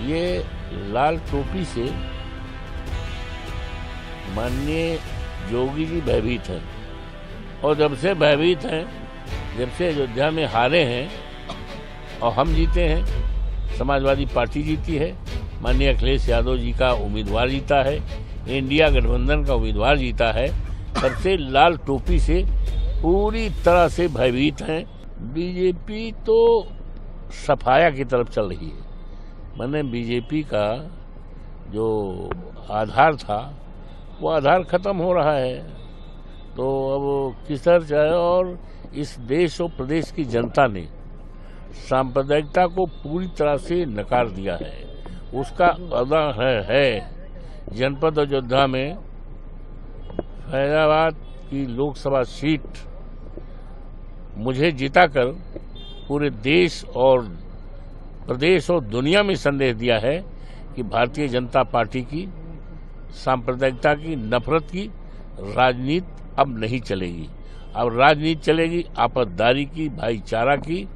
ये लाल टोपी से माननीय योगी जी भयभीत हैं और जब से भयभीत हैं, जब से अयोध्या में हारे हैं और हम जीते हैं, समाजवादी पार्टी जीती है, माननीय अखिलेश यादव जी का उम्मीदवार जीता है, इंडिया गठबंधन का उम्मीदवार जीता है, तब से लाल टोपी से पूरी तरह से भयभीत हैं। बीजेपी तो सफाया की तरफ चल रही है। मैंने बीजेपी का जो आधार था वो आधार खत्म हो रहा है, तो अब किस तरह चाहे। और इस देश और प्रदेश की जनता ने सांप्रदायिकता को पूरी तरह से नकार दिया है। उसका उदाहरण है जनपद अयोध्या में फैजाबाद की लोकसभा सीट मुझे जिताकर पूरे देश और प्रदेश और दुनिया में संदेश दिया है कि भारतीय जनता पार्टी की सांप्रदायिकता की, नफरत की राजनीति अब नहीं चलेगी। अब राजनीति चलेगी आपसदारी की, भाईचारा की,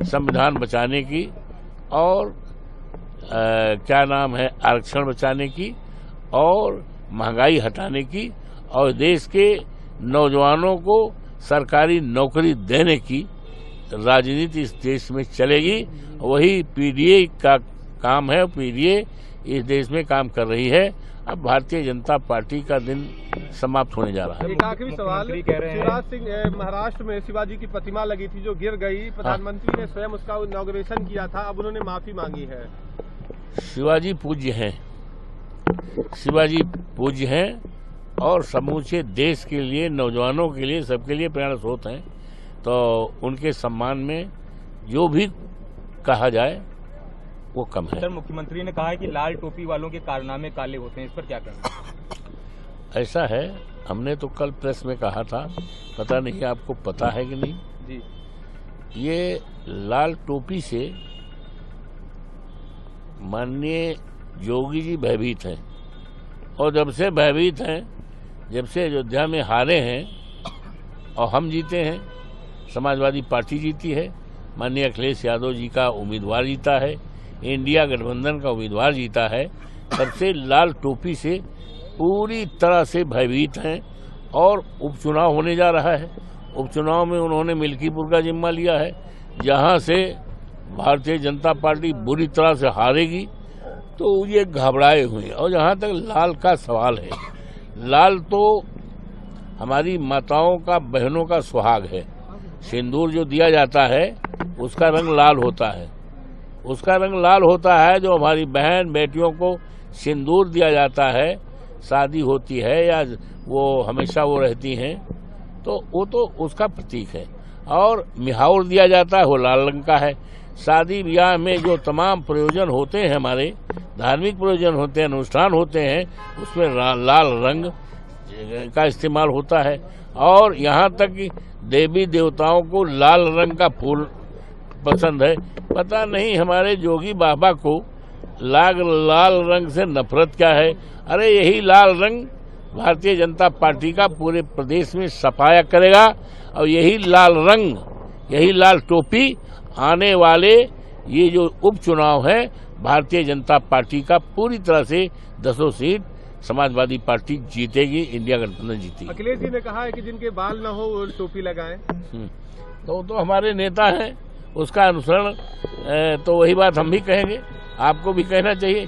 संविधान बचाने की और क्या नाम है आरक्षण बचाने की और महंगाई हटाने की और देश के नौजवानों को सरकारी नौकरी देने की राजनीति इस देश में चलेगी। वही पीडीए का काम है। पीडीए इस देश में काम कर रही है। अब भारतीय जनता पार्टी का दिन समाप्त होने जा रहा है। एक आखिरी सवाल, शिवराज सिंह महाराष्ट्र में शिवाजी की प्रतिमा लगी थी जो गिर गई, प्रधानमंत्री ने स्वयं उसका इनॉग्रेशन किया था, अब उन्होंने माफी मांगी है। शिवाजी पूज्य हैं, शिवाजी पूज्य हैं और समूचे देश के लिए, नौजवानों के लिए, सबके लिए प्रेरणा स्रोत हैं। तो उनके सम्मान में जो भी कहा जाए वो कम है। सर, मुख्यमंत्री ने कहा है कि लाल टोपी वालों के कारनामे काले होते हैं, इस पर क्या कहना? ऐसा है, हमने तो कल प्रेस में कहा था, पता नहीं आपको पता है कि नहीं जी। ये लाल टोपी से माननीय योगी जी भयभीत हैं और जब से भयभीत हैं, जब से अयोध्या में हारे हैं और हम जीते हैं, समाजवादी पार्टी जीती है, माननीय अखिलेश यादव जी का उम्मीदवार जीता है, इंडिया गठबंधन का उम्मीदवार जीता है, तब से लाल टोपी से पूरी तरह से भयभीत हैं। और उपचुनाव होने जा रहा है। उपचुनाव में उन्होंने मिल्कीपुर का जिम्मा लिया है, जहां से भारतीय जनता पार्टी बुरी तरह से हारेगी, तो ये घबराए हुए हैं। और जहां तक लाल का सवाल है, लाल तो हमारी माताओं का, बहनों का सुहाग है। सिंदूर जो दिया जाता है उसका रंग लाल होता है, उसका रंग लाल होता है। जो हमारी बहन बेटियों को सिंदूर दिया जाता है, शादी होती है या वो हमेशा वो रहती हैं, तो वो तो उसका प्रतीक है। और मिहाउर दिया जाता है, वो लाल रंग का है। शादी ब्याह में जो तमाम प्रयोजन होते हैं, हमारे धार्मिक प्रयोजन होते हैं, अनुष्ठान होते हैं, उसमें लाल रंग का इस्तेमाल होता है। और यहाँ तक कि देवी देवताओं को लाल रंग का फूल पसंद है। पता नहीं हमारे जोगी बाबा को लाल रंग से नफरत क्या है। अरे यही लाल रंग भारतीय जनता पार्टी का पूरे प्रदेश में सफाया करेगा और यही लाल रंग, यही लाल टोपी आने वाले ये जो उपचुनाव है, भारतीय जनता पार्टी का पूरी तरह से 10 सीट समाजवादी पार्टी जीतेगी, इंडिया गठबंधन जीतेगी। अखिलेश जी ने कहा है कि जिनके बाल न हो वो टोपी लगाएं। तो हमारे नेता हैं, उसका अनुसरण तो वही बात हम भी कहेंगे, आपको भी कहना चाहिए।